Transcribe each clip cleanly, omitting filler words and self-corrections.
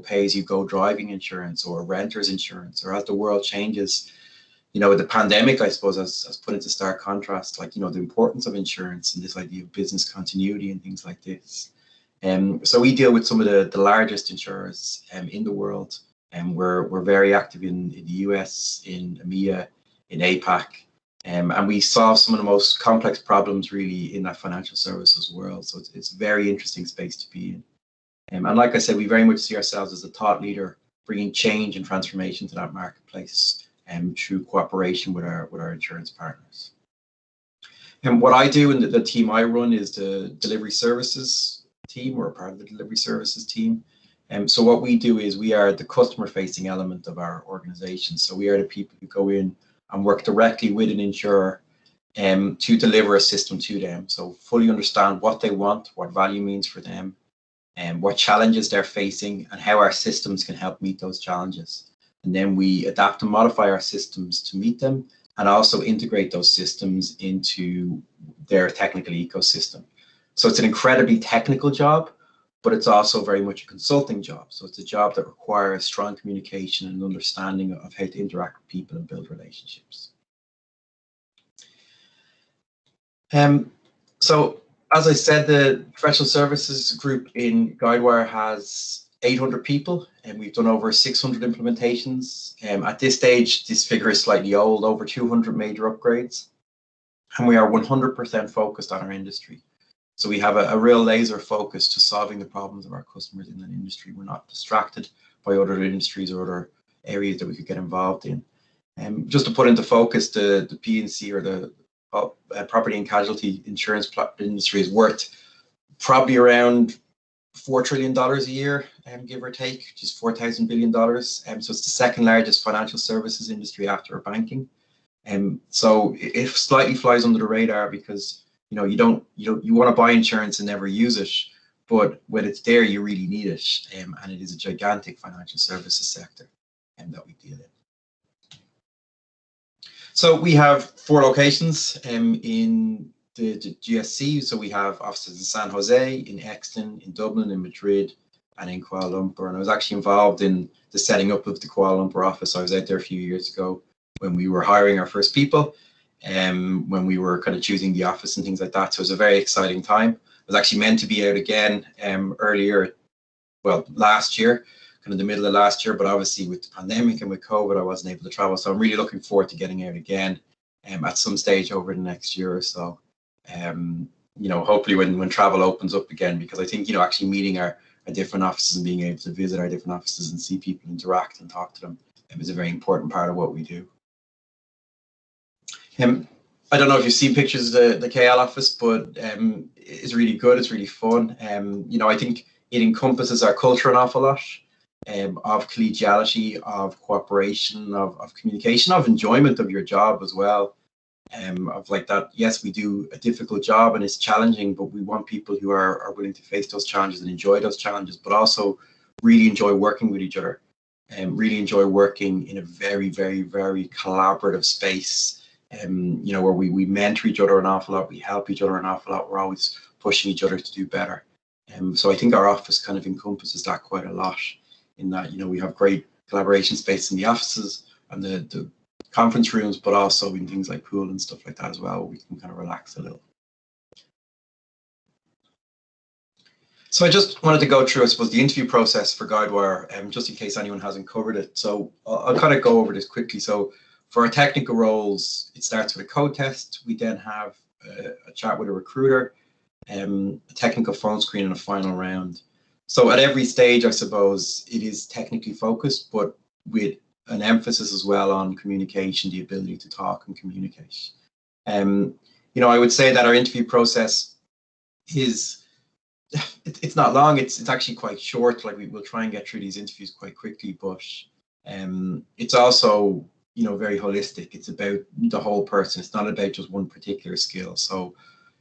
pay-as-you-go driving insurance or renter's insurance, or as the world changes, you know, the pandemic, I suppose, has put into stark contrast, like, you know, the importance of insurance and this idea of business continuity and things like this. So we deal with some of the largest insurers in the world, and we're very active in the US, in EMEA, in APAC, and we solve some of the most complex problems really in that financial services world. So it's a very interesting space to be in. And like I said, we very much see ourselves as a thought leader, bringing change and transformation to that marketplace through cooperation with our insurance partners. And what I do and the team I run is the delivery services team, or a part of the delivery services team. So what we do is we are the customer facing element of our organization. So we are the people who go in and work directly with an insurer to deliver a system to them. So fully understand what they want, what value means for them, and what challenges they're facing, and how our systems can help meet those challenges. And then we adapt and modify our systems to meet them, and also integrate those systems into their technical ecosystem. So it's an incredibly technical job, but it's also very much a consulting job. So it's a job that requires strong communication and understanding of how to interact with people and build relationships. So as I said, the professional services group in Guidewire has 800 people, and we've done over 600 implementations. At this stage, this figure is slightly old, over 200 major upgrades, and we are 100% focused on our industry. So we have a real laser focus to solving the problems of our customers in that industry. We're not distracted by other industries or other areas that we could get involved in. Just to put into focus, the P&C, or the property and casualty insurance industry, is worth probably around $4 trillion a year, give or take, which is $4,000 billion. So it's the second largest financial services industry after banking. So it slightly flies under the radar because, you know, you want to buy insurance and never use it, but when it's there, you really need it. And it is a gigantic financial services sector that we deal in. So we have 4 locations in the GSC. So we have offices in San Jose, in Exton, in Dublin, in Madrid, and in Kuala Lumpur. And I was actually involved in the setting up of the Kuala Lumpur office. I was out there a few years ago when we were hiring our first people, when we were kind of choosing the office and things like that. So it was a very exciting time. I was actually meant to be out again last year, kind of the middle of last year, but obviously with the pandemic and with COVID, I wasn't able to travel. So I'm really looking forward to getting out again at some stage over the next year or so. You know, hopefully when travel opens up again, because I think, you know, actually meeting our different offices and being able to visit our different offices and see people interact and talk to them is a very important part of what we do. I don't know if you've seen pictures of the KL office, but it's really good. It's really fun. You know, I think it encompasses our culture an awful lot, of collegiality, of cooperation, of communication, of enjoyment of your job as well. Of like that, yes, we do a difficult job and it's challenging, but we want people who are willing to face those challenges and enjoy those challenges, but also really enjoy working with each other, and really enjoy working in a very, very, very collaborative space. You know, where we mentor each other an awful lot, we help each other an awful lot, we're always pushing each other to do better. So I think our office kind of encompasses that quite a lot, in that, you know, we have great collaboration space in the offices and the conference rooms, but also in things like pool and stuff like that as well, where we can kind of relax a little. So I just wanted to go through, I suppose, the interview process for Guidewire, just in case anyone hasn't covered it. So I'll kind of go over this quickly. So for our technical roles, it starts with a code test. We then have a chat with a recruiter, a technical phone screen, and a final round. So at every stage, I suppose, it is technically focused, but with an emphasis as well on communication, the ability to talk and communicate. You know, I would say that our interview process is, it's not long, it's actually quite short. Like, we'll try and get through these interviews quite quickly, but it's also, you know, very holistic. It's about the whole person. It's not about just one particular skill. So,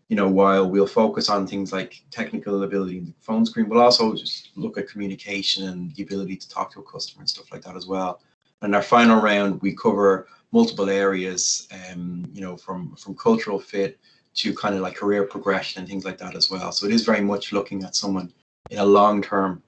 you know, while we'll focus on things like technical ability in the phone screen, we'll also just look at communication and the ability to talk to a customer and stuff like that as well. And our final round, we cover multiple areas, you know, from cultural fit to kind of like career progression and things like that as well. So it is very much looking at someone in a long-term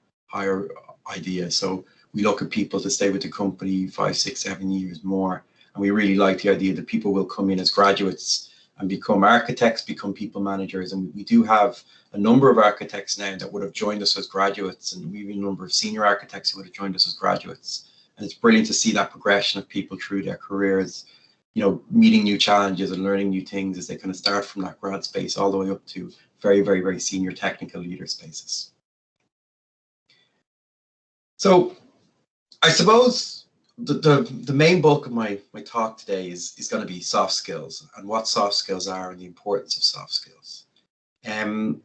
idea. So we look at people to stay with the company 5, 6, 7 years more. And we really like the idea that people will come in as graduates and become architects, become people managers. And we do have a number of architects now that would have joined us as graduates, and we have a number of senior architects who would have joined us as graduates. And it's brilliant to see that progression of people through their careers, you know, meeting new challenges and learning new things as they kind of start from that grad space all the way up to very, very, very senior technical leader spaces. So I suppose the main bulk of my talk today is going to be soft skills and what soft skills are and the importance of soft skills. And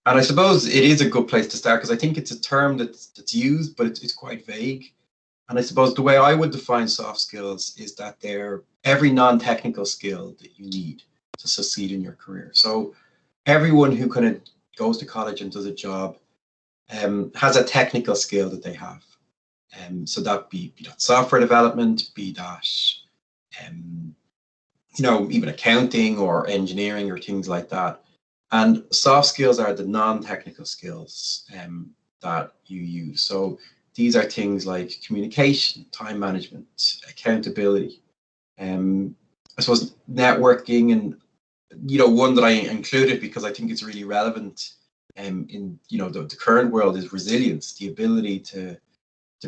I suppose it is a good place to start because I think it's a term that's used, but it's quite vague. And I suppose the way I would define soft skills is that they're every non-technical skill that you need to succeed in your career. So everyone who kind of goes to college and does a job has a technical skill that they have. So that be that software development, be that you know, even accounting or engineering or things like that. And soft skills are the non-technical skills that you use. So these are things like communication, time management, accountability, I suppose networking, and you know, one that I included because I think it's really relevant in you know the current world is resilience, the ability to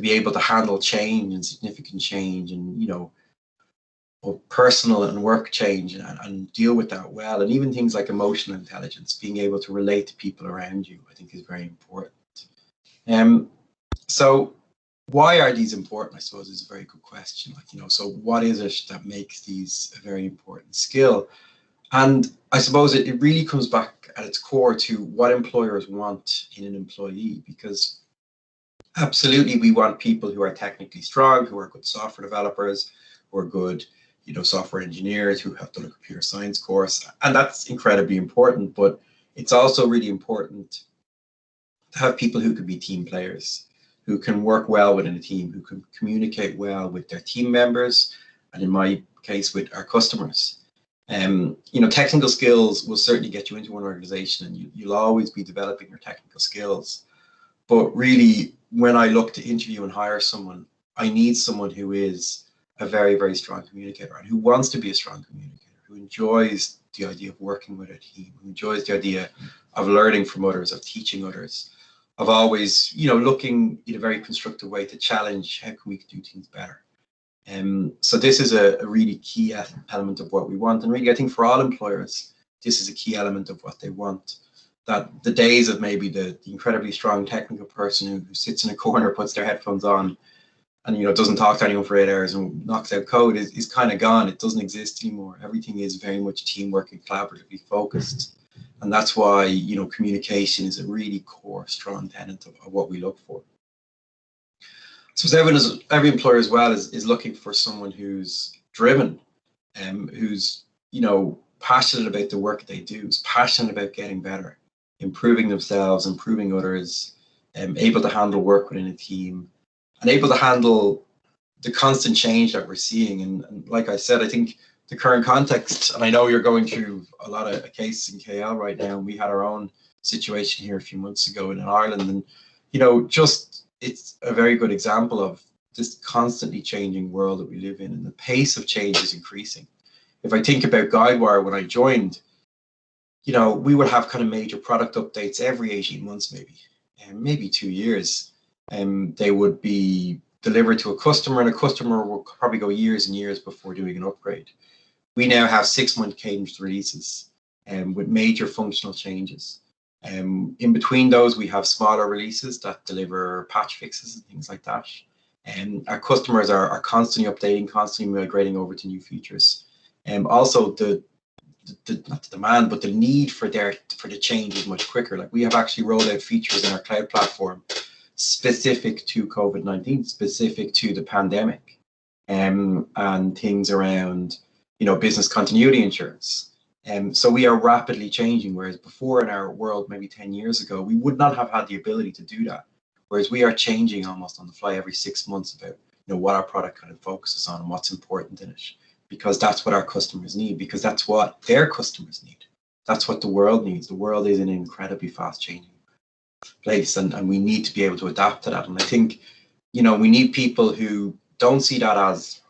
be able to handle change and significant change, and you know, personal and work change, and deal with that well. And even things like emotional intelligence, being able to relate to people around you, I think is very important. So why are these important, I suppose, is a very good question. Like, you know, so what is it that makes these a very important skill? And I suppose it really comes back at its core to what employers want in an employee, because absolutely we want people who are technically strong, who are good software developers, who are good, you know, software engineers, who have done a computer science course, and that's incredibly important. But it's also really important to have people who can be team players, who can work well within a team, who can communicate well with their team members, and in my case, with our customers. You know, technical skills will certainly get you into an organization, and you'll always be developing your technical skills. But really, when I look to interview and hire someone, I need someone who is a very, very strong communicator and who wants to be a strong communicator, who enjoys the idea of working with a team, who enjoys the idea of learning from others, of teaching others, of always, you know, looking in a very constructive way to challenge how can we do things better. So this is a really key element of what we want. And really, I think for all employers, this is a key element of what they want. That the days of maybe the incredibly strong technical person who sits in a corner, puts their headphones on, and you know doesn't talk to anyone for 8 hours and knocks out code is kind of gone. It doesn't exist anymore. Everything is very much teamwork and collaboratively focused, and that's why, you know, communication is a really core, strong tenet of what we look for. So every employer as well is looking for someone who's driven, who's, you know, passionate about the work they do, is passionate about getting better, improving themselves, improving others, able to handle work within a team, and able to handle the constant change that we're seeing. And like I said, I think the current context, and I know you're going through a lot of cases in KL right now, and we had our own situation here a few months ago in Ireland, and you know, just it's a very good example of this constantly changing world that we live in, and the pace of change is increasing. If I think about Guidewire, when I joined, you know, we would have kind of major product updates every 18 months, maybe 2 years. They would be delivered to a customer, and a customer will probably go years and years before doing an upgrade. We now have 6-month cadenced releases with major functional changes. In between those, we have smaller releases that deliver patch fixes and things like that. And our customers are constantly updating, constantly migrating over to new features. Also, not the demand, but the need for the change is much quicker. Like, we have actually rolled out features in our cloud platform specific to COVID-19, specific to the pandemic, and things around, you know, business continuity insurance. So we are rapidly changing, whereas before in our world, maybe 10 years ago, we would not have had the ability to do that. Whereas we are changing almost on the fly every 6 months about, you know, what our product kind of focuses on and what's important in it, because that's what our customers need, because that's what their customers need. That's what the world needs. The world is in an incredibly fast changing place, and we need to be able to adapt to that. And I think, you know, we need people who don't see that as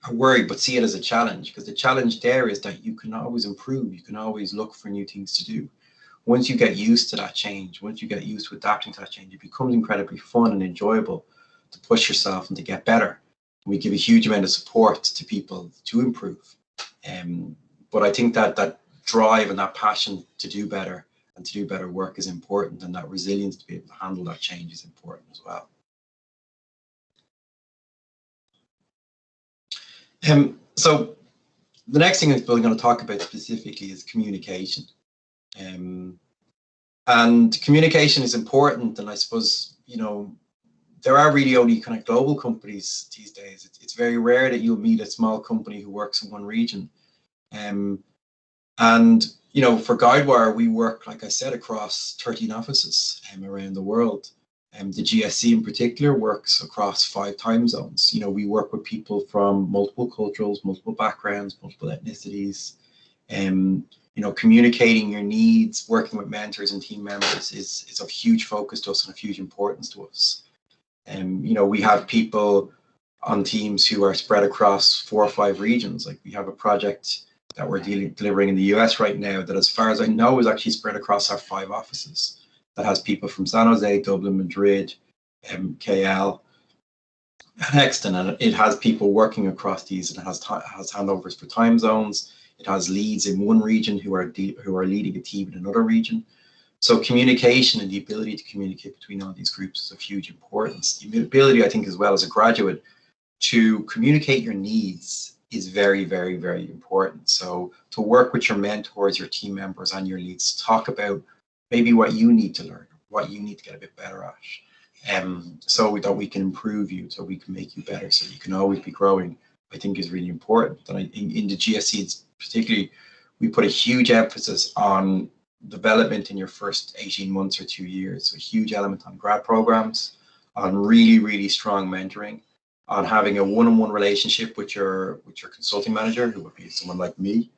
a worry, but see it as a challenge, because the challenge there is that you can always improve. You can always look for new things to do. Once you get used to that change, once you get used to adapting to that change, it becomes incredibly fun and enjoyable to push yourself and to get better. We give a huge amount of support to people to improve. But I think that that drive and that passion to do better and to do better work is important, and that resilience to be able to handle that change is important as well. So the next thing I'm going to talk about specifically is communication. And communication is important, and I suppose, you know, there are really only kind of global companies these days. It's very rare that you'll meet a small company who works in one region. And, you know, for Guidewire, we work, like I said, across 13 offices around the world. The GSC in particular works across 5 time zones. You know, we work with people from multiple cultures, multiple backgrounds, multiple ethnicities. You know, communicating your needs, working with mentors and team members is of huge focus to us and of huge importance to us. You know, we have people on teams who are spread across 4 or 5 regions. Like, we have a project that we're delivering in the US right now that, as far as I know, is actually spread across our 5 offices. That has people from San Jose, Dublin, Madrid, KL, and Exton, and it has people working across these, and it has handovers for time zones. It has leads in one region who are leading a team in another region. So communication and the ability to communicate between all these groups is of huge importance. The ability, I think, as well as a graduate, to communicate your needs is very, very, very important. So to work with your mentors, your team members, and your leads, talk about maybe what you need to learn, what you need to get a bit better at, so that we can improve you, so we can make you better, so you can always be growing, I think is really important. And in the GSC particularly, we put a huge emphasis on development in your first 18 months or 2 years. So a huge element on grad programs, on really, really strong mentoring, on having a one-on-one relationship with your consulting manager, who would be someone like me,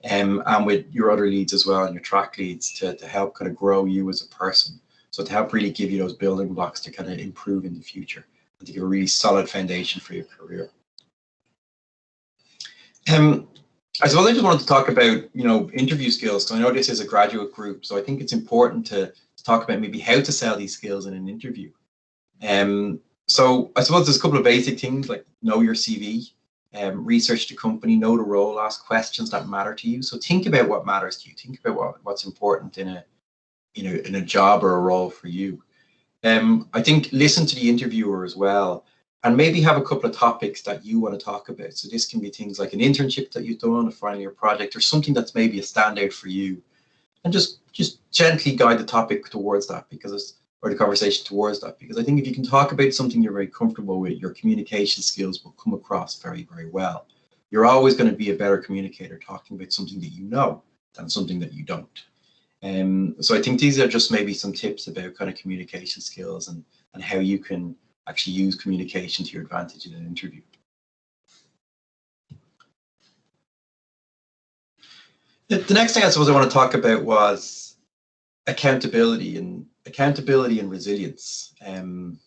and with your other leads as well, and your track leads, to help kind of grow you as a person. So to help really give you those building blocks to kind of improve in the future, and to give a really solid foundation for your career. I suppose I just wanted to talk about, you know, interview skills. So I know this is a graduate group, so I think it's important to talk about maybe how to sell these skills in an interview. So I suppose there's a couple of basic things, like know your CV, research the company, know the role, ask questions that matter to you. So think about what matters to you. Think about what's important in a job or a role for you. I think listen to the interviewer as well, and maybe have a couple of topics that you want to talk about. So this can be things like an internship that you've done, a final year project, or something that's maybe a standout for you, and just gently guide the topic towards that, or the conversation towards that, because I think if you can talk about something you're very comfortable with, your communication skills will come across very, very well. You're always going to be a better communicator talking about something that you know than something that you don't. So I think these are just maybe some tips about kind of communication skills and how you can actually use communication to your advantage in an interview. The next thing I suppose I want to talk about was accountability and resilience. And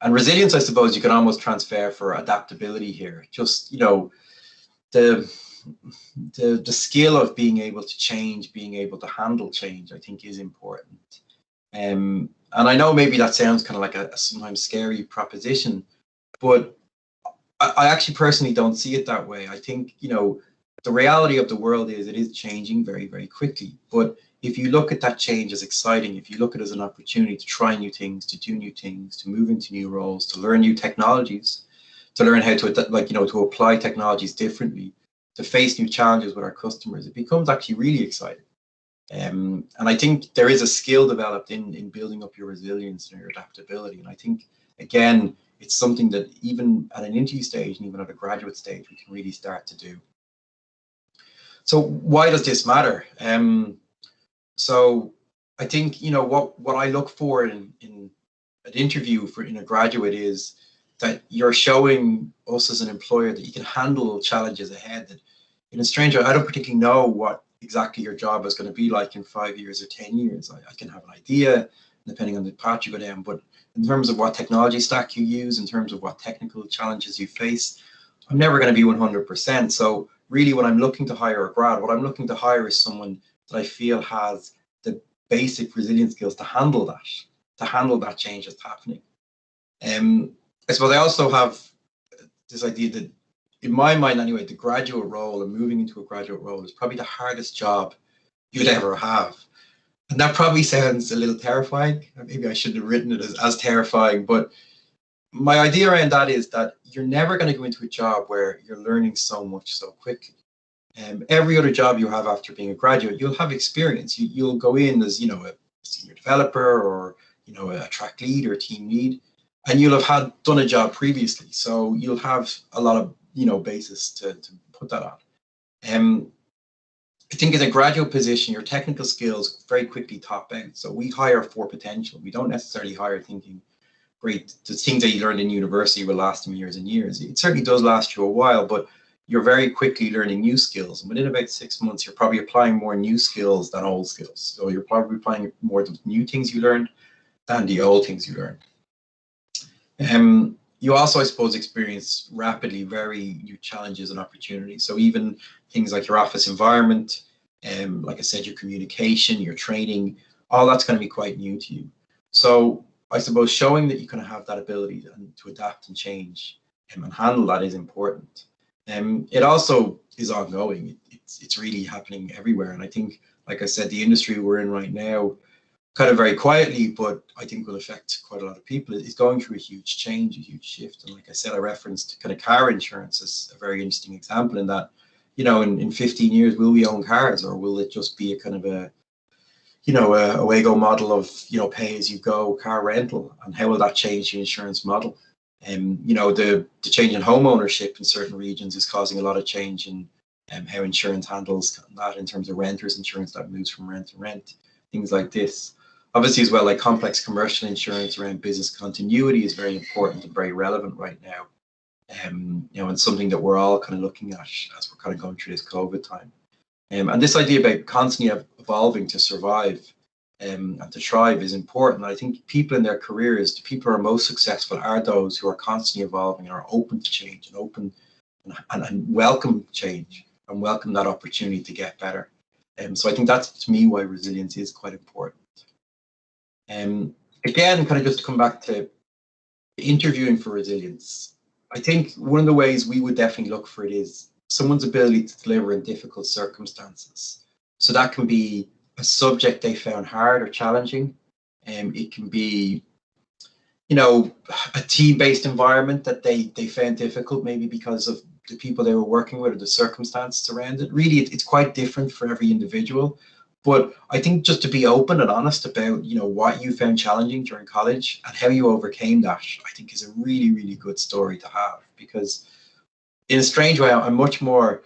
resilience, I suppose, you can almost transfer for adaptability here. Just, you know, the skill of being able to change, being able to handle change, I think is important. And I know maybe that sounds kind of like a sometimes scary proposition, but I actually personally don't see it that way. I think, you know, the reality of the world is it is changing very, very quickly. But if you look at that change as exciting, if you look at it as an opportunity to try new things, to do new things, to move into new roles, to learn new technologies, to learn how to, like, you know, to apply technologies differently, to face new challenges with our customers, it becomes actually really exciting. And I think there is a skill developed in building up your resilience and your adaptability. And I think, again, it's something that even at an interview stage and even at a graduate stage, we can really start to do. So why does this matter? So I think, you know, what I look for in an interview in a graduate is that you're showing us as an employer that you can handle challenges ahead. That in a stranger, I don't particularly know what exactly your job is going to be like in 5 years or 10 years. I can have an idea depending on the path you go down, but in terms of what technology stack you use, in terms of what technical challenges you face, I'm never going to be 100%. So really when I'm looking to hire a grad, what I'm looking to hire is someone that I feel has the basic resilience skills to handle that change that's happening. I suppose I also have this idea that, in my mind anyway, the graduate role and moving into a graduate role is probably the hardest job you'd ever have. And that probably sounds a little terrifying. Maybe I shouldn't have written it as terrifying, but my idea around that is that you're never going to go into a job where you're learning so much so quickly. Every other job you have after being a graduate, you'll have experience. You'll go in as, a senior developer or, a track lead or a team lead, and you'll have done a job previously. So you'll have a lot of, basis to put that on. I think in a graduate position, your technical skills very quickly top out. So we hire for potential. We don't necessarily hire thinking, great, the things that you learned in university will last them years and years. It certainly does last you a while, but you're very quickly learning new skills. And within about 6 months, you're probably applying more new skills than old skills. So you're probably applying more of the new things you learned than the old things you learned. You also, I suppose, experience rapidly very new challenges and opportunities. So even things like your office environment, like I said, your communication, your training, all that's going to be quite new to you. So I suppose showing that you kind of have that ability to adapt and change and handle that is important. It also is ongoing. It's really happening everywhere. And I think, like I said, the industry we're in right now, kind of very quietly, but I think will affect quite a lot of people, is going through a huge change, a huge shift. And like I said, I referenced kind of car insurance as a very interesting example in that, in 15 years, will we own cars, or will it just be a kind of a Wago model of, pay as you go car rental? And how will that change the insurance model? The change in home ownership in certain regions is causing a lot of change in how insurance handles that in terms of renters insurance that moves from rent to rent, things like this. Obviously as well, like complex commercial insurance around business continuity is very important and very relevant right now. And something that we're all kind of looking at as we're kind of going through this COVID time. And this idea about constantly evolving to survive and to thrive is important. I think people in their careers, the people who are most successful are those who are constantly evolving and are open to change and open and welcome change and welcome that opportunity to get better. So I think that's, to me, why resilience is quite important. Again, kind of just to come back to interviewing for resilience, I think one of the ways we would definitely look for it is someone's ability to deliver in difficult circumstances. So that can be a subject they found hard or challenging. It can be, a team-based environment that they found difficult, maybe because of the people they were working with or the circumstances around it. Really, it's quite different for every individual. But I think just to be open and honest about, what you found challenging during college and how you overcame that, I think is a really, really good story to have. Because in a strange way, I'm much more,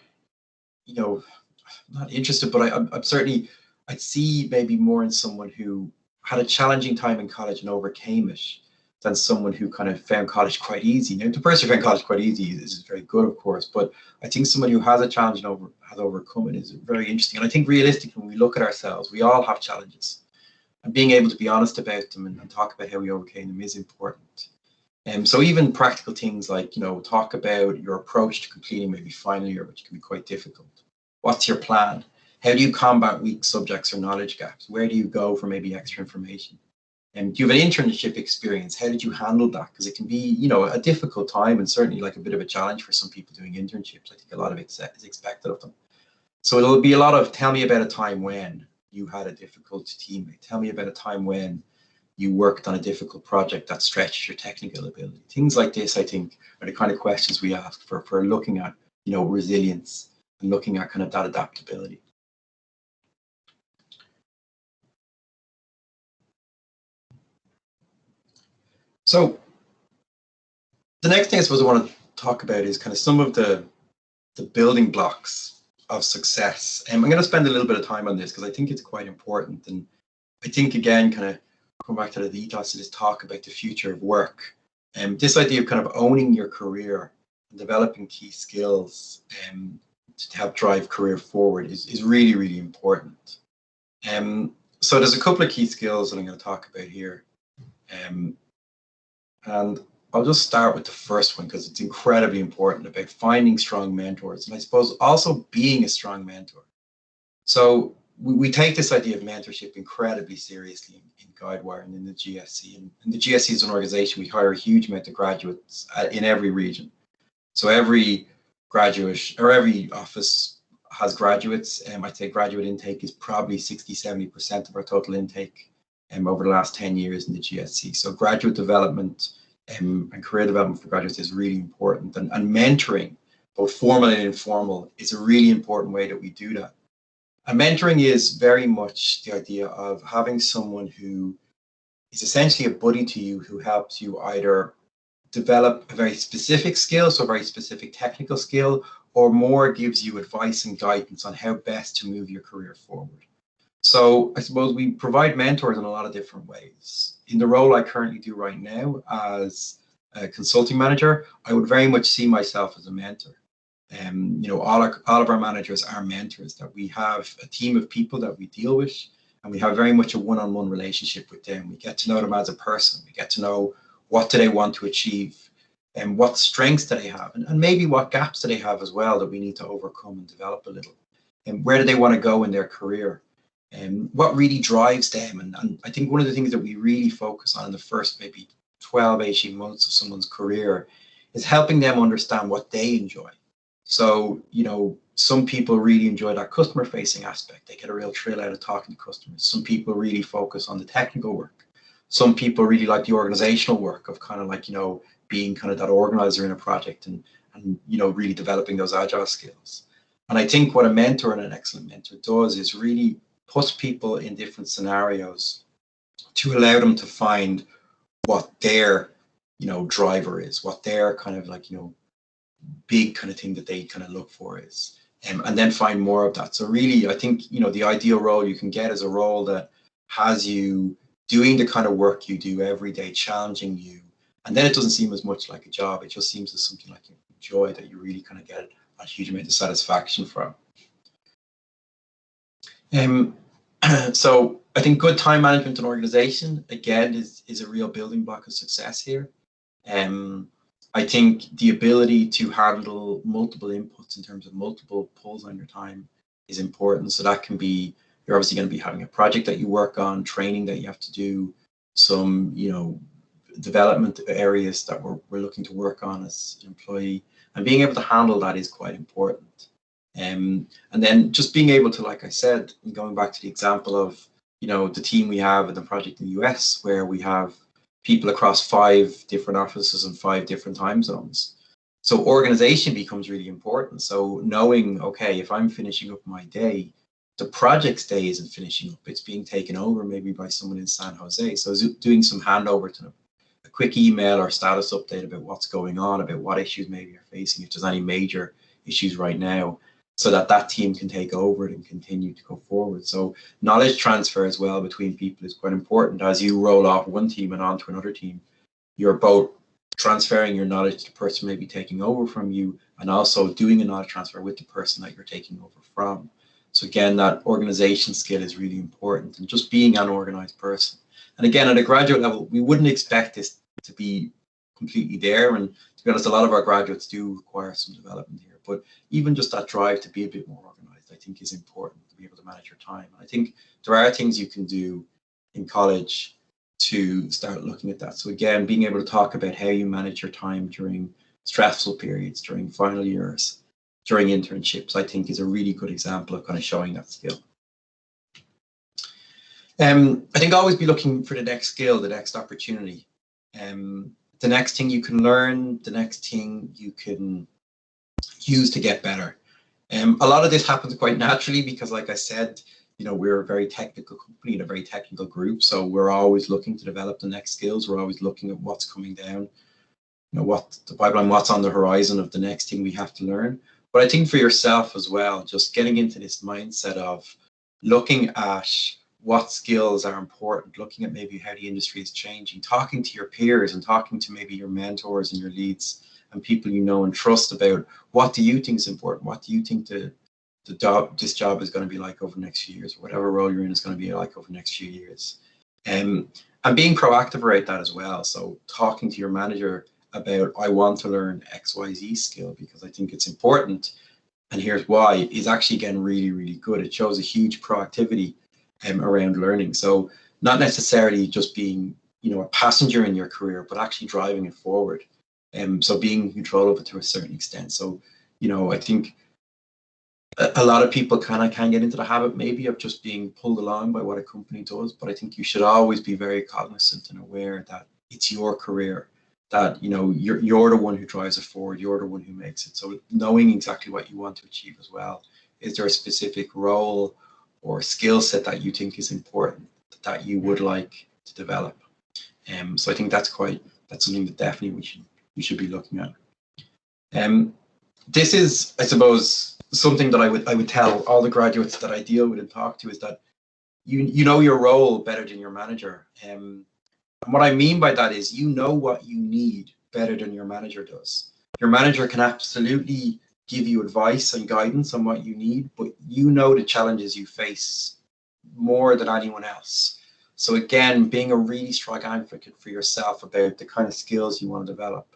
not interested, but I'm certainly, I'd see maybe more in someone who had a challenging time in college and overcame it than someone who kind of found college quite easy. Now, the person who found college quite easy is very good, of course, but I think somebody who has a challenge and has overcome it is very interesting. And I think realistically, when we look at ourselves, we all have challenges. And being able to be honest about them and talk about how we overcame them is important. So even practical things like, talk about your approach to completing maybe final year, which can be quite difficult. What's your plan? How do you combat weak subjects or knowledge gaps? Where do you go for maybe extra information? And do you have an internship experience? How did you handle that? Because it can be, a difficult time and certainly like a bit of a challenge for some people doing internships. I think a lot of it is expected of them. So it'll be a lot of, tell me about a time when you had a difficult teammate. Tell me about a time when you worked on a difficult project that stretched your technical ability. Things like this, I think, are the kind of questions we ask for looking at, resilience and looking at kind of that adaptability. So the next thing I suppose I want to talk about is kind of some of the building blocks of success. I'm going to spend a little bit of time on this because I think it's quite important. And I think, again, kind of come back to the ethos of this talk about the future of work. This idea of kind of owning your career and developing key skills to help drive career forward is really, really important. So there's a couple of key skills that I'm going to talk about here. And I'll just start with the first one because it's incredibly important about finding strong mentors, and I suppose also being a strong mentor. So we take this idea of mentorship incredibly seriously in Guidewire and in the GSC. And the GSC is an organization, we hire a huge amount of graduates in every region. So every graduate or every office has graduates. I'd say graduate intake is probably 60–70% of our total intake over the last 10 years in the GSC. So graduate development and career development for graduates is really important. And mentoring, both formal and informal, is a really important way that we do that. And mentoring is very much the idea of having someone who is essentially a buddy to you, who helps you either develop a very specific skill, so a very specific technical skill, or more gives you advice and guidance on how best to move your career forward. So I suppose we provide mentors in a lot of different ways. In the role I currently do right now as a consulting manager, I would very much see myself as a mentor. All of our managers are mentors, that we have a team of people that we deal with, and we have very much a one-on-one relationship with them. We get to know them as a person. We get to know what do they want to achieve, and what strengths do they have, and maybe what gaps do they have as well that we need to overcome and develop a little. And where do they want to go in their career, and what really drives them. And I think one of the things that we really focus on in the first maybe 12–18 months of someone's career is helping them understand what they enjoy. So, some people really enjoy that customer facing aspect. They get a real thrill out of talking to customers. Some people really focus on the technical work. Some people really like the organizational work of kind of like, being kind of that organizer in a project and really developing those agile skills. And I think what a mentor and an excellent mentor does is really puts people in different scenarios to allow them to find what their, driver is, what their kind of like, big kind of thing that they kind of look for is, and then find more of that. So really, I think, the ideal role you can get is a role that has you doing the kind of work you do every day, challenging you. And then it doesn't seem as much like a job. It just seems as something like you enjoy, that you really kind of get a huge amount of satisfaction from. So I think good time management and organization, again, is a real building block of success here. I think the ability to handle multiple inputs in terms of multiple pulls on your time is important. So that can be, you're obviously going to be having a project that you work on, training that you have to do, some, development areas that we're looking to work on as an employee, and being able to handle that is quite important. And then just being able to, like I said, going back to the example of, the team we have in the project in the US, where we have people across 5 different offices and 5 different time zones. So organization becomes really important. So knowing, okay, if I'm finishing up my day, the project's day isn't finishing up. It's being taken over maybe by someone in San Jose. So doing some handover to them, a quick email or status update about what's going on, about what issues maybe you're facing, if there's any major issues right now, so that team can take over it and continue to go forward. So knowledge transfer as well between people is quite important. As you roll off one team and on to another team, you're both transferring your knowledge to the person maybe taking over from you, and also doing a knowledge transfer with the person that you're taking over from. So again, that organization skill is really important, and just being an organized person. And again, at a graduate level, we wouldn't expect this to be completely there. And to be honest, a lot of our graduates do require some development here. But even just that drive to be a bit more organized, I think, is important to be able to manage your time. I think there are things you can do in college to start looking at that. So again, being able to talk about how you manage your time during stressful periods, during final years, during internships, I think is a really good example of kind of showing that skill. I think always be looking for the next skill, the next opportunity, the next thing you can learn, the next thing you can use to get better. A lot of this happens quite naturally because, like I said, we're a very technical company and a very technical group. So we're always looking to develop the next skills. We're always looking at what's coming down, what the pipeline, what's on the horizon of the next thing we have to learn. But I think for yourself as well, just getting into this mindset of looking at what skills are important, looking at maybe how the industry is changing, talking to your peers and talking to maybe your mentors and your leads and people you know and trust about what do you think is important, what do you think this job is going to be like over the next few years, or whatever role you're in is going to be like over the next few years. And being proactive about that as well. So talking to your manager about, I want to learn XYZ skill because I think it's important, and here's why, is actually getting really, really good. It shows a huge proactivity around learning. So not necessarily just being, a passenger in your career, but actually driving it forward. So being in control of it to a certain extent. So, I think a lot of people kind of can get into the habit maybe of just being pulled along by what a company does, but I think you should always be very cognizant and aware that it's your career, that you're the one who drives it forward, you're the one who makes it. So knowing exactly what you want to achieve as well. Is there a specific role or skill set that you think is important that you would like to develop? So I think that's something that definitely we should be looking at. This is, I suppose, something that I would tell all the graduates that I deal with and talk to, is that you know your role better than your manager. And what I mean by that is you know what you need better than your manager does. Your manager can absolutely give you advice and guidance on what you need, but you know the challenges you face more than anyone else. So again, being a really strong advocate for yourself about the kind of skills you want to develop.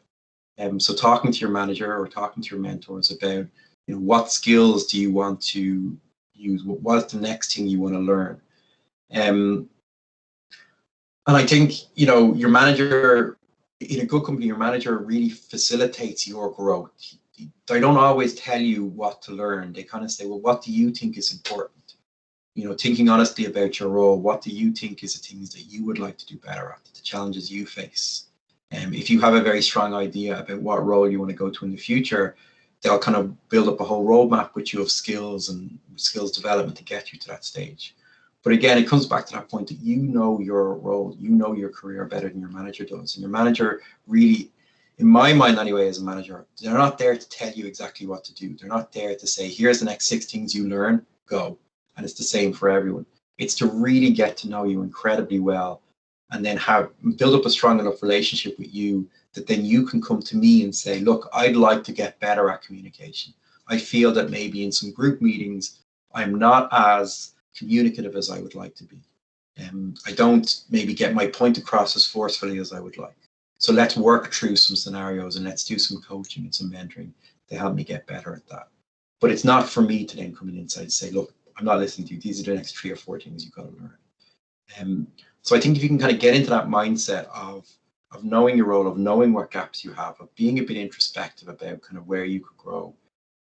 So talking to your manager or talking to your mentors about, what skills do you want to use? What's the next thing you want to learn? And I think, your manager, in a good company, your manager really facilitates your growth. They don't always tell you what to learn. They kind of say, well, what do you think is important? Thinking honestly about your role, what do you think is the things that you would like to do better at, the challenges you face? If you have a very strong idea about what role you want to go to in the future, they'll kind of build up a whole roadmap with you of skills and skills development to get you to that stage. But again, it comes back to that point that you know your role, you know your career better than your manager does. And your manager really, in my mind anyway, as a manager, they're not there to tell you exactly what to do. They're not there to say, here's the next 6 things you learn, go. And it's the same for everyone. It's to really get to know you incredibly well, and then build up a strong enough relationship with you that then you can come to me and say, look, I'd like to get better at communication. I feel that maybe in some group meetings, I'm not as communicative as I would like to be. I don't maybe get my point across as forcefully as I would like. So let's work through some scenarios and let's do some coaching and some mentoring to help me get better at that. But it's not for me to then come in inside and say, look, I'm not listening to you. These are the next 3 or 4 things you've got to learn. So I think if you can kind of get into that mindset of knowing your role, of knowing what gaps you have, of being a bit introspective about kind of where you could grow,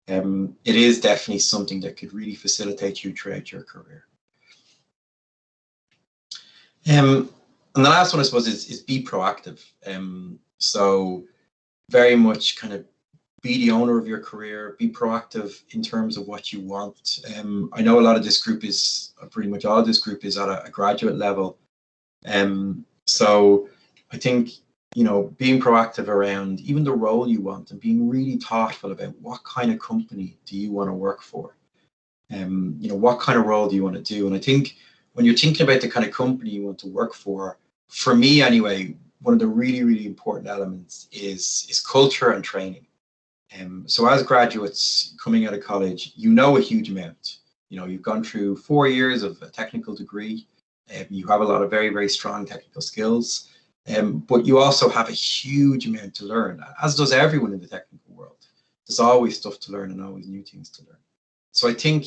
it is definitely something that could really facilitate you throughout your career. And the last one, I suppose, is be proactive. So very much kind of be the owner of your career, be proactive in terms of what you want. I know a lot of this group is, pretty much all of this group is at a graduate level. So I think, being proactive around even the role you want and being really thoughtful about what kind of company do you want to work for? What kind of role do you want to do? And I think when you're thinking about the kind of company you want to work for me anyway, one of the really, really important elements is culture and training. So as graduates coming out of college, a huge amount. You've gone through 4 years of a technical degree. You have a lot of very, very strong technical skills, but you also have a huge amount to learn, as does everyone in the technical world. There's always stuff to learn and always new things to learn. So I think,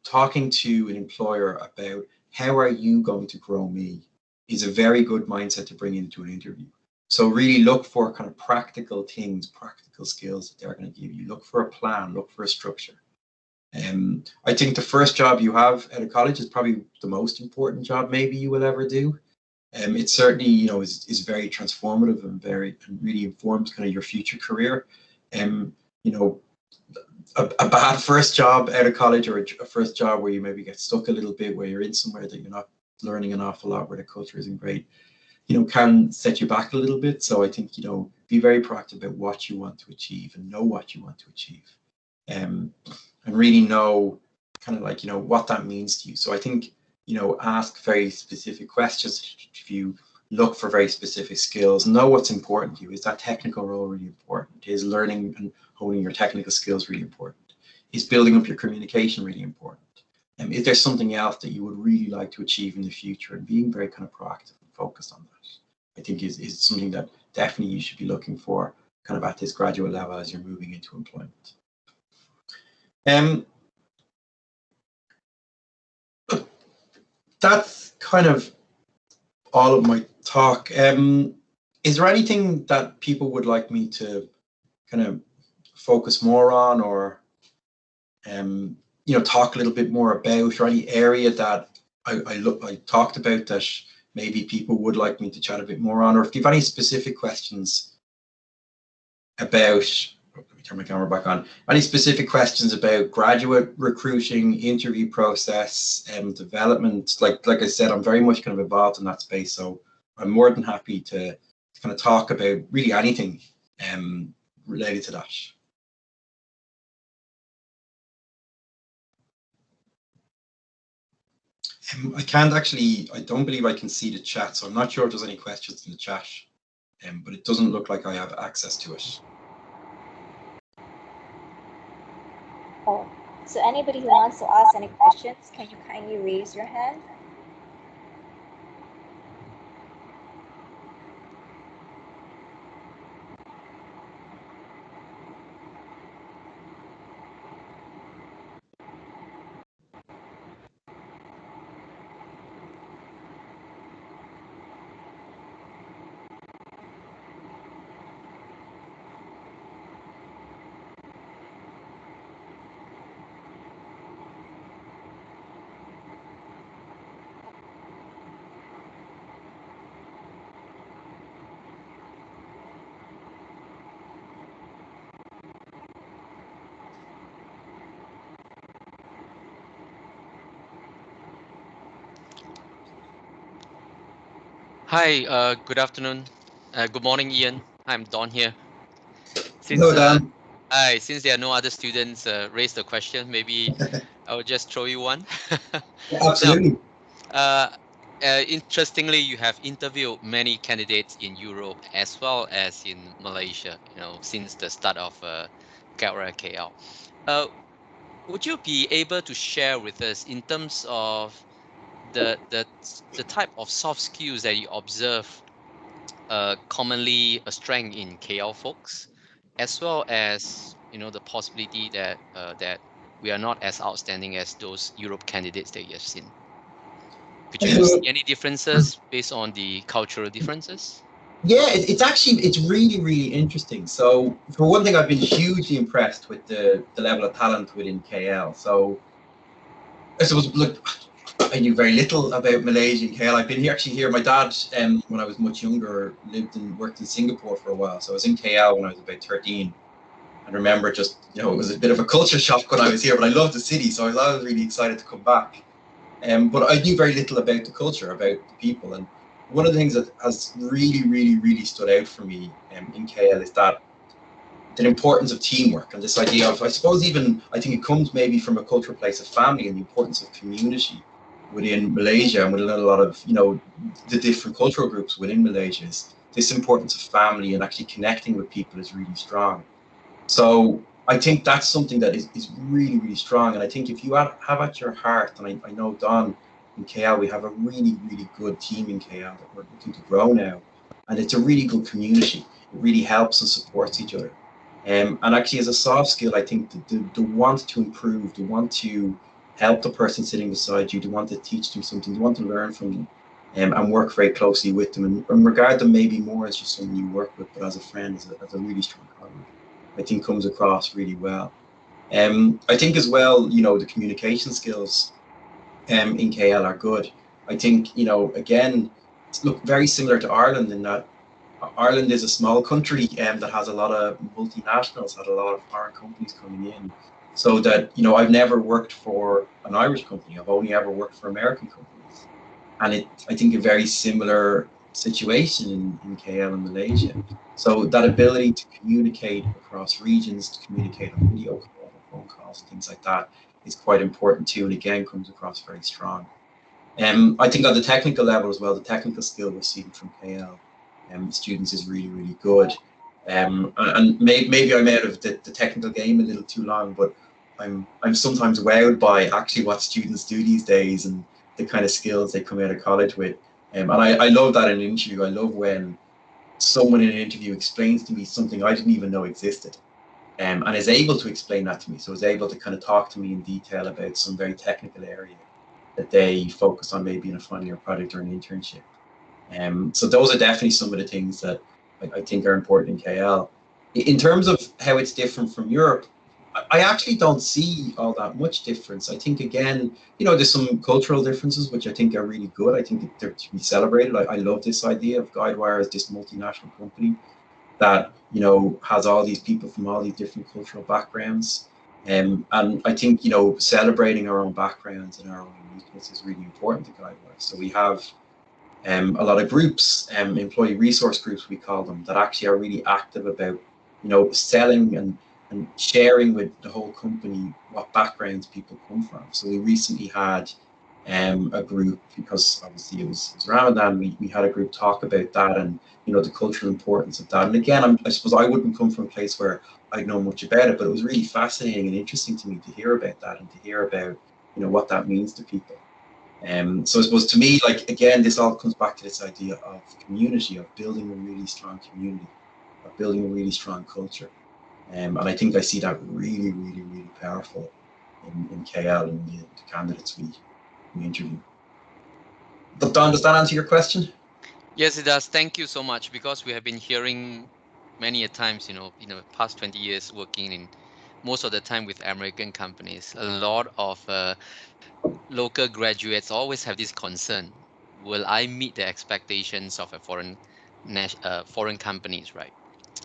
talking to an employer about how are you going to grow me is a very good mindset to bring into an interview. So really look for kind of practical things, practical skills that they're going to give you. Look for a plan, look for a structure. I think the first job you have out of college is probably the most important job maybe you will ever do. It certainly, is very transformative and really informs kind of your future career. A bad first job out of college, or a first job where you maybe get stuck a little bit, where you're in somewhere that you're not learning an awful lot, where the culture isn't great, can set you back a little bit. So I think, be very proactive about what you want to achieve and know what you want to achieve. And really know kind of like, what that means to you. So I think, ask very specific questions. If you look for very specific skills, know what's important to you. Is that technical role really important? Is learning and honing your technical skills really important? Is building up your communication really important? Is there something else that you would really like to achieve in the future? And being very kind of proactive and focused on that, I think is something that definitely you should be looking for kind of at this graduate level as you're moving into employment. That's kind of all of my talk. Is there anything that people would like me to kind of focus more on, or talk a little bit more about, or any area that I talked about that maybe people would like me to chat a bit more on, or if you have any specific questions about, let me turn my camera back on, any specific questions about graduate recruiting, interview process, development. Like I said, I'm very much kind of involved in that space, so I'm more than happy to kind of talk about really anything related to that. I can't actually, I don't believe I can see the chat, so I'm not sure if there's any questions in the chat, but it doesn't look like I have access to it. Oh, so anybody who wants to ask any questions, can you kindly raise your hand? Hi, good afternoon. Good morning, Ian. I'm Don here. Hello, Dan. Hi, since there are no other students raise the question, maybe I will just throw you one. Yeah, absolutely. Now, interestingly, you have interviewed many candidates in Europe as well as in Malaysia, since the start of Galra KL. Would you be able to share with us in terms of the type of soft skills that you observe commonly a strength in KL folks, as well as the possibility that that we are not as outstanding as those Europe candidates that you have seen? Could you see any differences based on the cultural differences? Yeah, it's really, really interesting. So for one thing, I've been hugely impressed with the level of talent within KL. So I suppose, look, I knew very little about Malaysia and KL. I've been here. My dad, when I was much younger, lived and worked in Singapore for a while. So I was in KL when I was about 13. And remember, just it was a bit of a culture shock when I was here, but I loved the city, so I was always really excited to come back. But I knew very little about the culture, about the people, and one of the things that has really, really, really stood out for me in KL is that the importance of teamwork and this idea of, I suppose, even I think it comes maybe from a cultural place of family and the importance of community within Malaysia and within a lot of the different cultural groups within Malaysia. Is this importance of family and actually connecting with people is really strong. So I think that's something that is really, really strong. And I think if you have at your heart, and I know Don in KL, we have a really, really good team in KL that we're looking to grow now. And it's a really good community. It really helps and supports each other. And actually, as a soft skill, I think the want to improve, the want to help the person sitting beside you, the want to teach them something, the want to learn from them, and work very closely with them and regard them maybe more as just someone you work with, but as a friend, as a really strong colleague, I think comes across really well. I think as well, the communication skills in KL are good. I think, again, look very similar to Ireland in that Ireland is a small country that has a lot of multinationals, had a lot of foreign companies coming in. So that, I've never worked for an Irish company. I've only ever worked for American companies. And I think, a very similar situation in KL and Malaysia. So that ability to communicate across regions, to communicate on video calls, phone calls, things like that is quite important too. And again, comes across very strong. I think on the technical level as well, the technical skill we're seeing from KL students is really, really good. And maybe I'm out of the technical game a little too long, but I'm sometimes wowed by actually what students do these days and the kind of skills they come out of college with. And I love that in an interview. I love when someone in an interview explains to me something I didn't even know existed. And is able to explain that to me. So is able to kind of talk to me in detail about some very technical area that they focus on maybe in a final year project or an internship. So those are definitely some of the things that I think are important in KL. In terms of how it's different from Europe, I actually don't see all that much difference. I think, again, there's some cultural differences, which I think are really good. I think they're to be celebrated. I love this idea of Guidewire as this multinational company that, has all these people from all these different cultural backgrounds. And I think, celebrating our own backgrounds and our own uniqueness is really important to Guidewire. So we have a lot of groups, employee resource groups, we call them, that actually are really active about, selling and sharing with the whole company what backgrounds people come from. So we recently had a group, because obviously it was Ramadan, we had a group talk about that and, the cultural importance of that. And again, I suppose I wouldn't come from a place where I'd know much about it, but it was really fascinating and interesting to me to hear about that and to hear about, what that means to people. So I suppose to me, like, again, this all comes back to this idea of community, of building a really strong community, of building a really strong culture. And I think I see that really, really, really powerful in KL and the candidates we interview. But Don, does that answer your question? Yes, it does. Thank you so much, because we have been hearing many a times, in the past 20 years working in most of the time with American companies, a lot of local graduates always have this concern: will I meet the expectations of a foreign companies, right?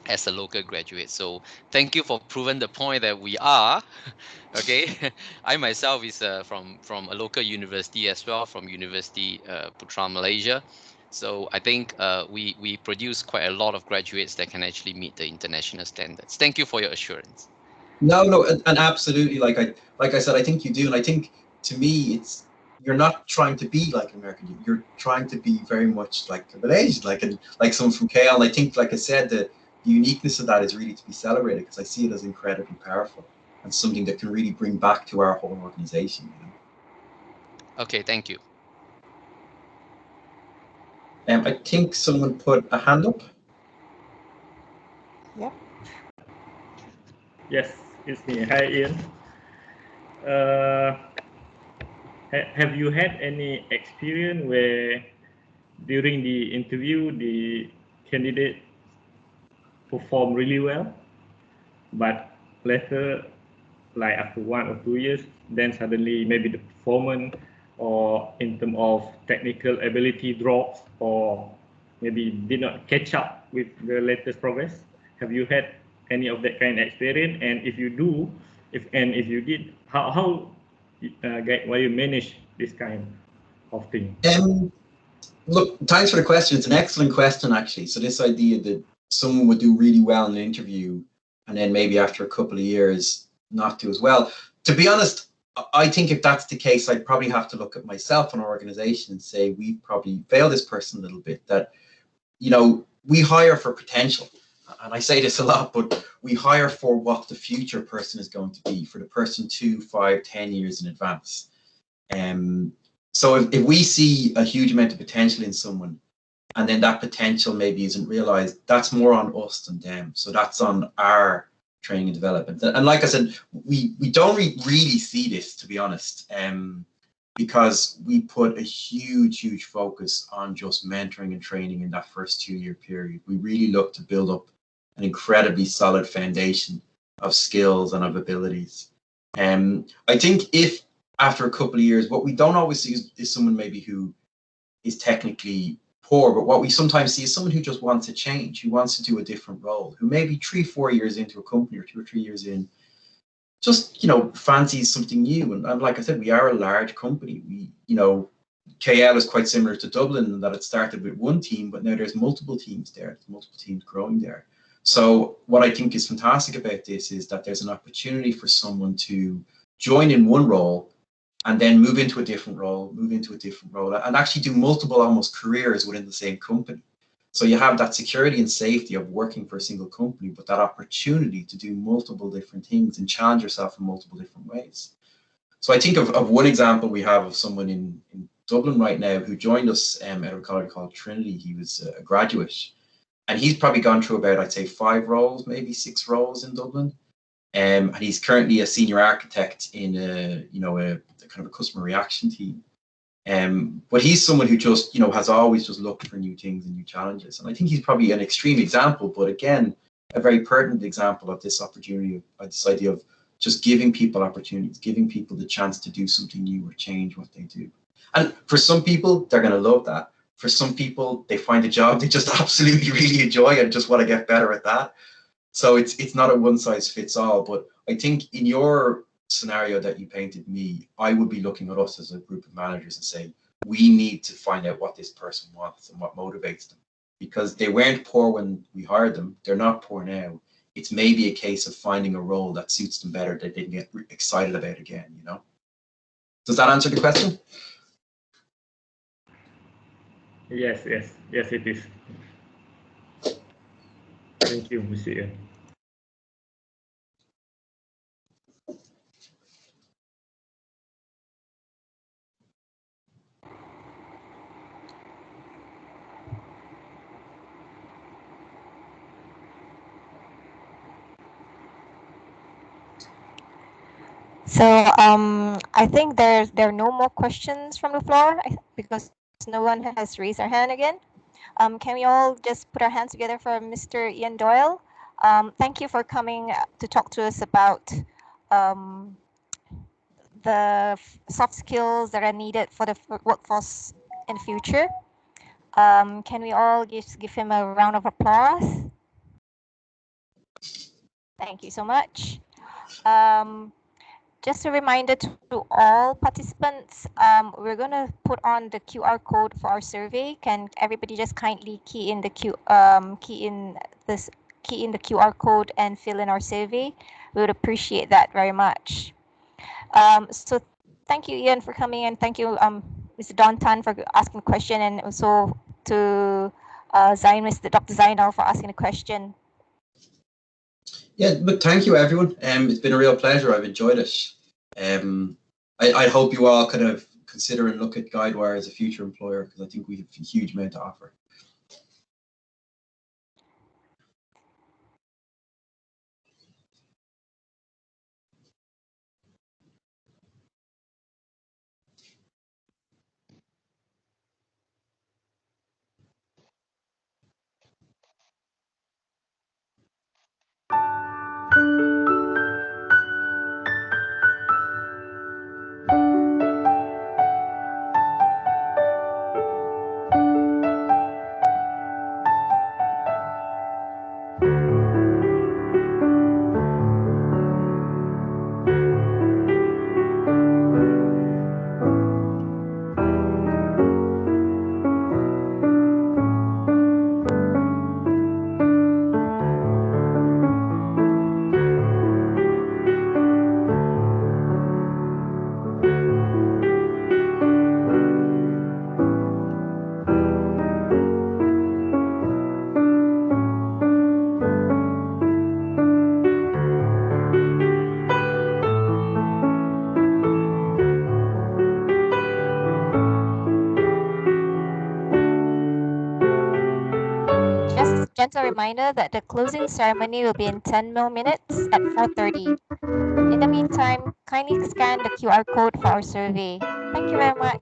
As a local graduate. So thank you for proving the point that we are. Okay, I myself is from a local university as well, from University Putra, Malaysia. So I think we produce quite a lot of graduates that can actually meet the international standards. Thank you for your assurance. No, and absolutely. Like I said, I think you do, and I think to me, you're not trying to be like an American. You're trying to be very much like a Malaysian, like someone from KL. And I think, like I said, the uniqueness of that is really to be celebrated, because I see it as incredibly powerful and something that can really bring back to our whole organization. Okay, thank you. I think someone put a hand up. Yep. Yes, it's me. Hi, Ian. Have you had any experience where during the interview the candidate performed really well, but later, like after 1 or 2 years, then suddenly maybe the performance or in terms of technical ability drops, or maybe did not catch up with the latest progress? Have you had any of that kind of experience? And if you do, if you did, how why you manage this kind of thing? Look, thanks for the question. It's an excellent question, actually. So this idea that someone would do really well in an interview and then maybe after a couple of years not do as well. To be honest, I think if that's the case, I'd probably have to look at myself and our organization and say we've probably failed this person a little bit. That, we hire for potential. And I say this a lot, but we hire for what the future person is going to be, for the person 2, 5, 10 years in advance. So if we see a huge amount of potential in someone and then that potential maybe isn't realized, that's more on us than them. So that's on our training and development. And like I said, we don't really see this, to be honest, because we put a huge focus on just mentoring and training in that first 2-year period. We really look to build up an incredibly solid foundation of skills and of abilities. I think if after a couple of years, what we don't always see is someone maybe who is technically poor, but what we sometimes see is someone who just wants to change, who wants to do a different role, who maybe 3-4 years into a company or 2 or 3 years in, just, fancies something new. And like I said, we are a large company. KL is quite similar to Dublin in that it started with one team, but now there's multiple teams there, there's multiple teams growing there. So what I think is fantastic about this is that there's an opportunity for someone to join in one role and then move into a different role, and actually do multiple almost careers within the same company. So you have that security and safety of working for a single company, but that opportunity to do multiple different things and challenge yourself in multiple different ways. So I think of one example we have of someone in Dublin right now who joined us at a college called Trinity. He was a graduate, and he's probably gone through about, I'd say, 5 roles, maybe 6 roles in Dublin. And he's currently a senior architect in a kind of a customer reaction team. But he's someone who just, has always just looked for new things and new challenges. And I think he's probably an extreme example, but again, a very pertinent example of this opportunity, of this idea of just giving people opportunities, giving people the chance to do something new or change what they do. And for some people, they're going to love that. For some people, they find a job they just absolutely really enjoy and just want to get better at that. So it's not a one size fits all. But I think in your scenario that you painted me, I would be looking at us as a group of managers and say, we need to find out what this person wants and what motivates them. Because they weren't poor when we hired them. They're not poor now. It's maybe a case of finding a role that suits them better, that they can get excited about again, Does that answer the question? Yes, it is. Thank you, Mr. Ian. So I think there are no more questions from the floor because no one has raised their hand again. Can we all just put our hands together for Mr. Ian Doyle? Thank you for coming to talk to us about the soft skills that are needed for the workforce in the future. Can we all just give him a round of applause? Thank you so much. Just a reminder to all participants, we're going to put on the QR code for our survey. Can everybody just kindly key in the QR code and fill in our survey? We would appreciate that very much. So thank you, Ian, for coming, and thank you, Mr. Don Tan, for asking the question, and also to Mr. Dr. Zainal for asking the question. Yeah, but thank you, everyone. It's been a real pleasure. I've enjoyed it. I hope you all kind of consider and look at Guidewire as a future employer, because I think we have a huge amount to offer. Gentle reminder that the closing ceremony will be in 10 more minutes at 4:30. In the meantime, kindly scan the QR code for our survey. Thank you very much.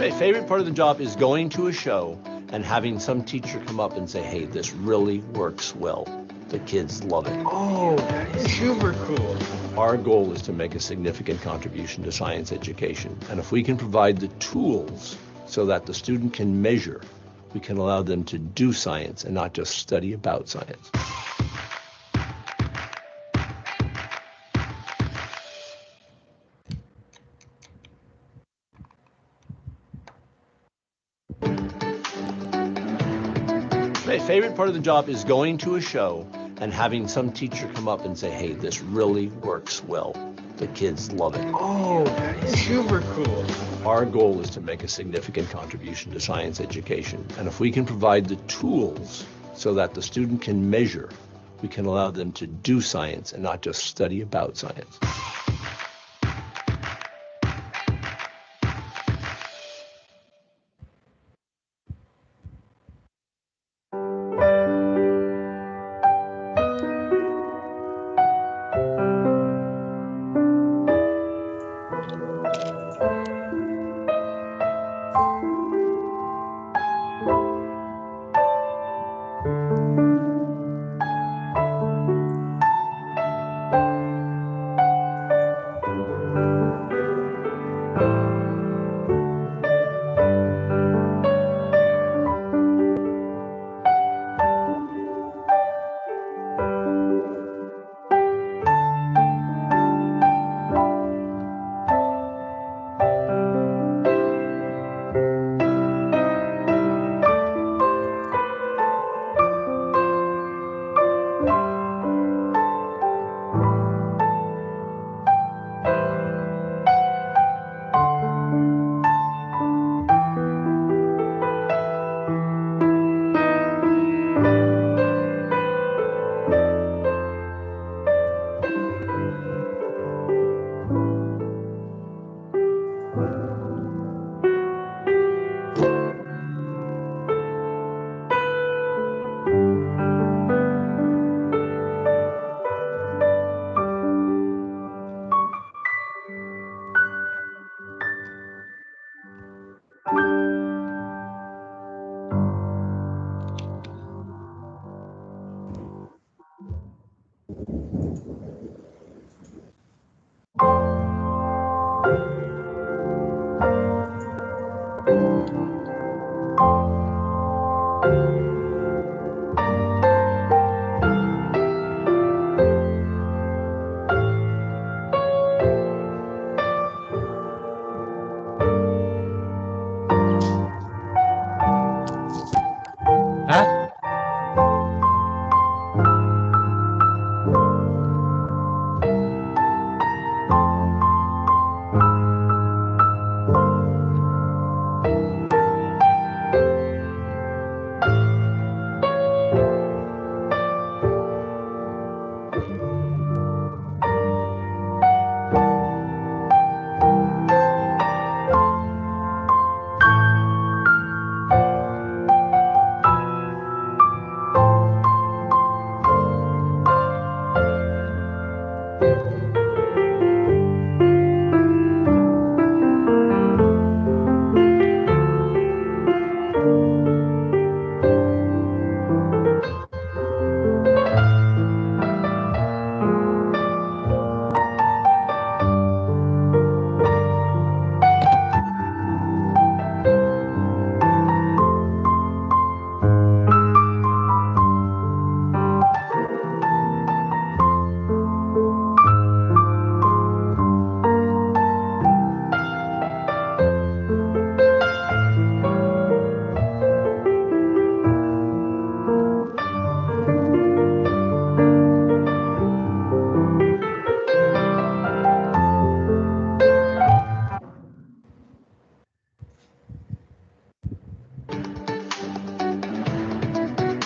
My favorite part of the job is going to a show and having some teacher come up and say, hey, this really works well. The kids love it. Oh, that is super cool. Our goal is to make a significant contribution to science education. And if we can provide the tools so that the student can measure, we can allow them to do science and not just study about science. My favorite part of the job is going to a show and having some teacher come up and say, hey, this really works well. The kids love it. Oh, that is super cool. Our goal is to make a significant contribution to science education. And if we can provide the tools so that the student can measure, we can allow them to do science and not just study about science.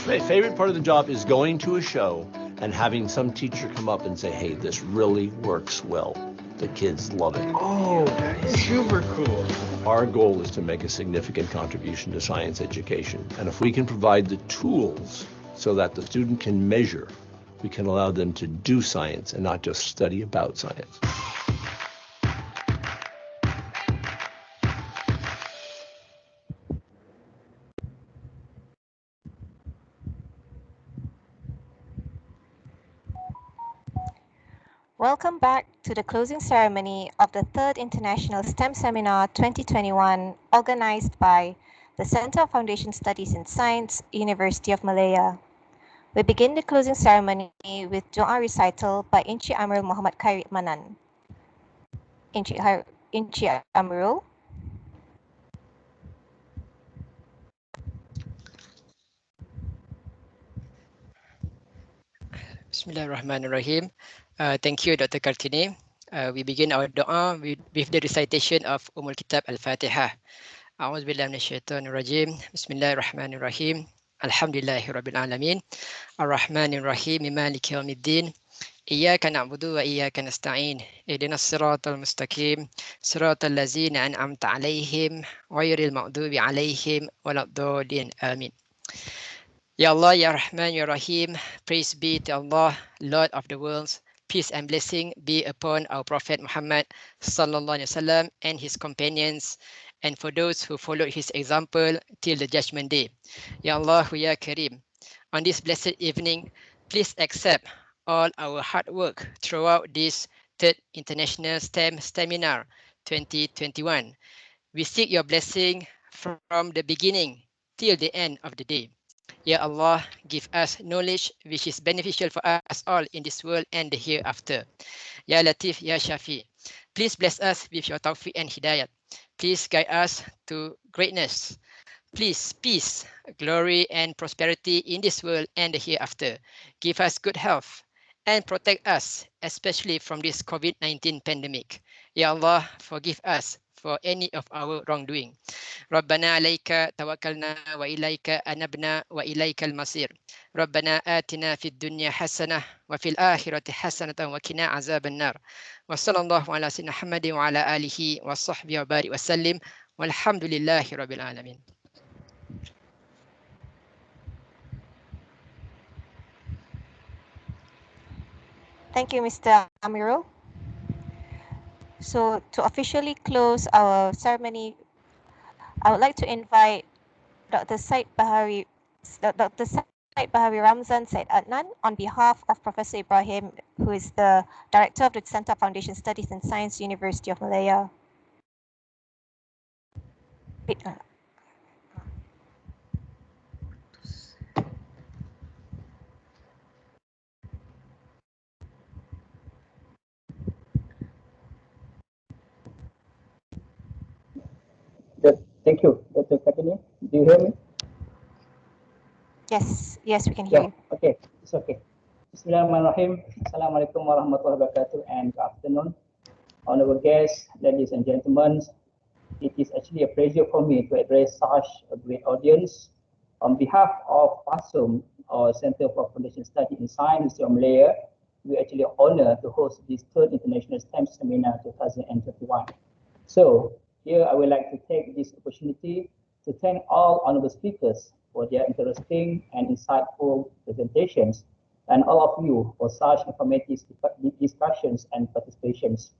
My favorite part of the job is going to a show and having some teacher come up and say, hey, this really works well. The kids love it. Oh, that is super cool. Our goal is to make a significant contribution to science education. And if we can provide the tools so that the student can measure, we can allow them to do science and not just study about science. Welcome back to the closing ceremony of the 3rd International STEM Seminar 2021, organized by the Center of Foundation Studies in Science, University of Malaya. We begin the closing ceremony with Doa recital by Inchi Amirul Muhammad Khairi Manan. Inchi Amirul. Bismillahirrahmanirrahim. Thank you, Dr. Kartini. We begin our dua with the recitation of Kitab Al-Fatihah. A'udzu billahi minasyaitonir rajim. Bismillahirrahmanirrahim. Alhamdulillahi rabbil alamin. Ar-Rahmanir Rahim. Maliki yaumiddin. Iyyaka na'budu wa iyyaka nasta'in. Ihdinas siratal mustaqim. Siratal ladzina an'amta 'alaihim ghairil maghdubi 'alaihim waladdallin. Amin. Ya Allah, Ya Rahman, Ya Rahim, praise be to Allah, Lord of the worlds. Peace and blessing be upon our Prophet Muhammad sallallahu alaihi wasallam and his companions, and for those who followed his example till the judgment day. Ya Allah, Ya Kareem, on this blessed evening, please accept all our hard work throughout this 3rd International STEM Seminar 2021. We seek your blessing from the beginning till the end of the day. Ya Allah, give us knowledge which is beneficial for us all in this world and the hereafter. Ya Latif, Ya Shafi, please bless us with your tawfiq and hidayat. Please guide us to greatness. Please, peace, glory, and prosperity in this world and the hereafter. Give us good health and protect us, especially from this COVID-19 pandemic. Ya Allah, forgive us for any of our wrongdoing. ربنا عليك توكلنا وإليك أنبنا وإليك المصير. ربنا آتنا في الدنيا حسنة وفي الآخرة حسنة وقنا عذاب النار. وصلى الله على سيدنا محمد وعلى آله وصحبه وبارك وسلم والحمد لله رب العالمين. Thank you, Mr. Amirul. So to officially close our ceremony, I would like to invite Dr. Said Bahari Ramzan Said Adnan on behalf of Professor Ibrahim, who is the Director of the Center of Foundation Studies in Science, University of Malaya. Thank you, Dr. Katini. Do you hear me? Yes, we can hear you. Okay, it's okay. Bismillahirrahmanirrahim. Assalamualaikum warahmatullahi wabarakatuh and good afternoon. Honorable guests, ladies and gentlemen, it is actually a pleasure for me to address such a great audience. On behalf of PASUM, or Center for Foundation Study in Science, Malaya, we actually honored to host this 3rd International STEM Seminar 2021. So, here I would like to take this opportunity to thank all honorable speakers for their interesting and insightful presentations, and all of you for such informative discussions and participations.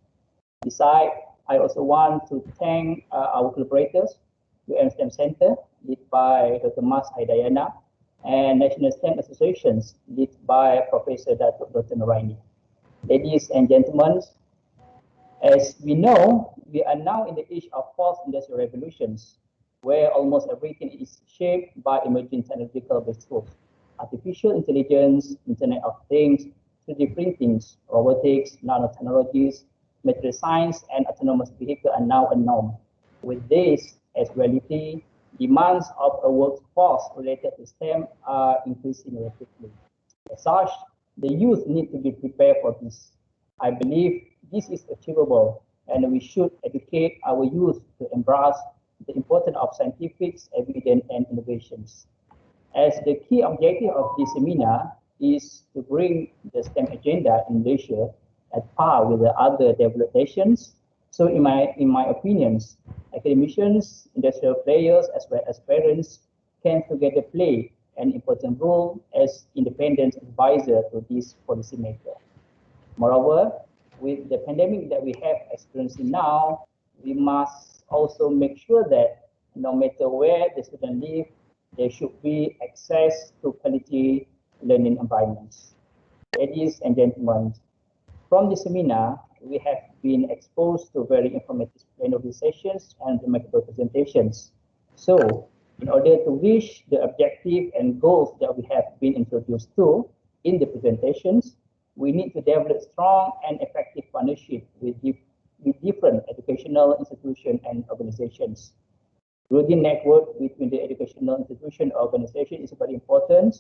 Besides, I also want to thank our collaborators, UN STEM Center, led by Dr. Mas Haidayana, and National STEM Associations, led by Professor Dr. Nuraini. Ladies and gentlemen, as we know, we are now in the age of fourth industrial revolutions, where almost everything is shaped by emerging technological breakthroughs. Artificial intelligence, Internet of Things, 3D printing, robotics, nanotechnologies, material science, and autonomous vehicle are now a norm. With this as reality, demands of a workforce related to STEM are increasing rapidly. As such, the youth need to be prepared for this. I believe this is achievable, and we should educate our youth to embrace the importance of scientific evidence and innovations. As the key objective of this seminar is to bring the STEM agenda in Malaysia at par with the other developed nations. So in my opinions, academicians, industrial players, as well as parents can together play an important role as independent advisor to this policymaker. Moreover, with the pandemic that we have experiencing now, we must also make sure that no matter where the student live, there should be access to quality learning environments. Ladies and gentlemen, From the seminar, we have been exposed to very informative plenary sessions and remarkable presentations. So, in order to reach the objective and goals that we have been introduced to in the presentations, we need to develop strong and effective partnership with different educational institutions and organizations. Building network between the educational institution and organization is very important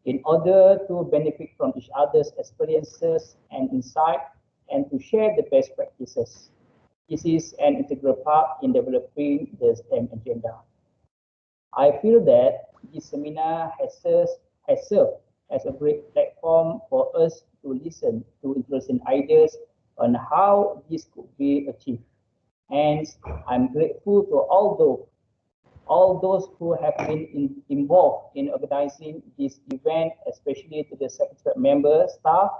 in order to benefit from each other's experiences and insight and to share the best practices. This is an integral part in developing the STEM agenda. I feel that this seminar has served as a great platform for us to listen to interesting ideas on how this could be achieved. Hence, I'm grateful to all those who have been involved in organizing this event, especially to the secretariat member staff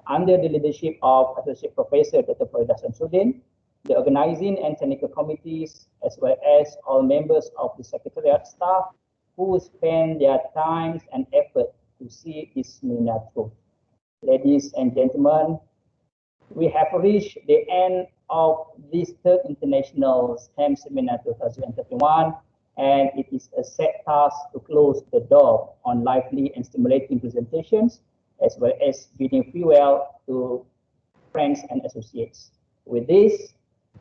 under the leadership of Associate Professor Dr. Farida Samsudin, the organizing and technical committees, as well as all members of the secretariat staff who spend their time and effort to see this seminar through. Ladies and gentlemen, we have reached the end of this third International STEM Seminar 2021, and it is a set task to close the door on lively and stimulating presentations, as well as bidding farewell to friends and associates. With this,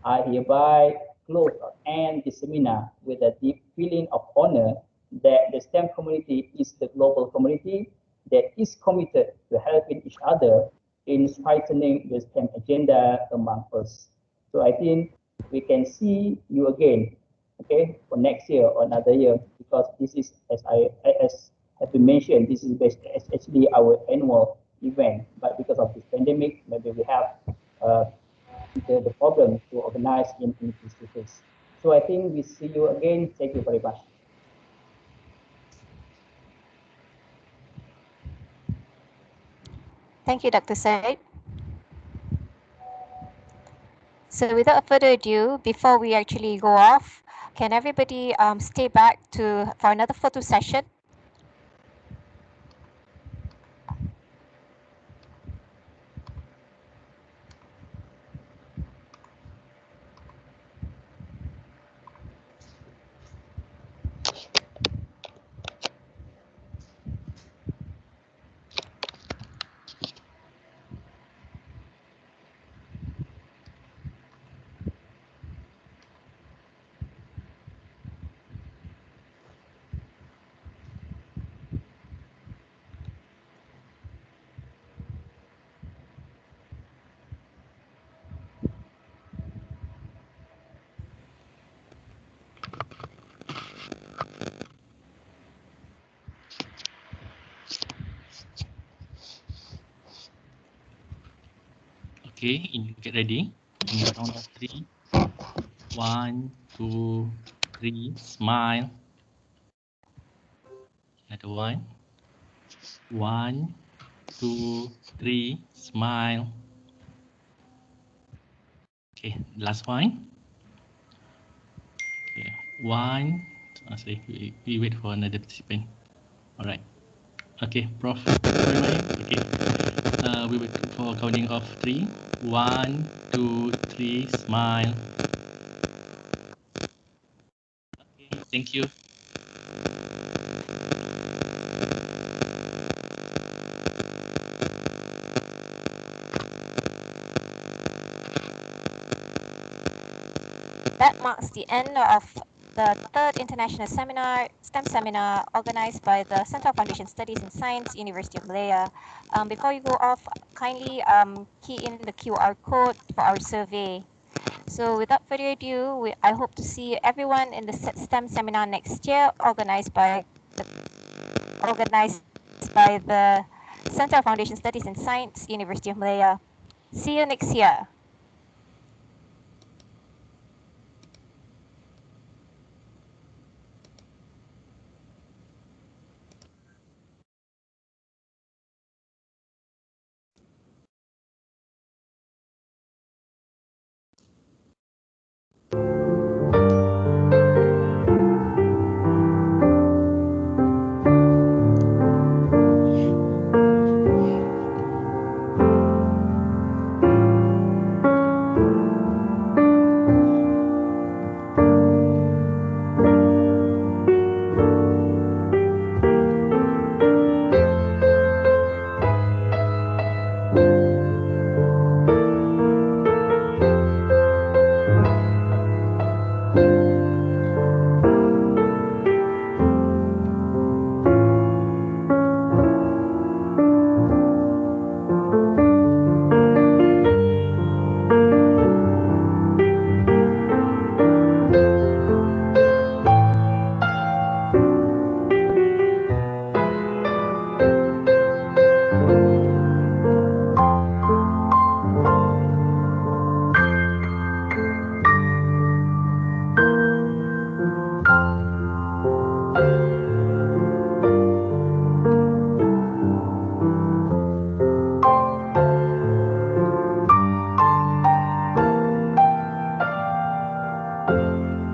I hereby close and end the seminar with a deep feeling of honor that the STEM community is the global community that is committed to helping each other in strengthening the STEM agenda among us. So I think we can see you again, okay, for next year or another year, because this is, as have been mentioned, this is actually our annual event. But because of this pandemic, maybe we have the problem to organize in face-to-face. So I think we see you again. Thank you very much. Thank you, Dr. Said. So without further ado, before we actually go off, can everybody stay back for another photo session? Okay, get ready. In the count of 3. 1, 2, 3. Smile. Another one. 1, 2, 3. Smile. Okay, last one. Okay, 1. Sorry, we wait for another participant. All right. Okay, Prof. Okay. We wait for counting of 3. 1, 2, 3. Smile. Okay, thank you. That marks the end of the third international STEM seminar organized by the Center of Foundation Studies in Science, University of Malaya. Before you go off, kindly key in the QR code for our survey. So without further ado, I hope to see everyone in the STEM seminar next year, organized by the Center of Foundation Studies in Science, University of Malaya. See you next year. you.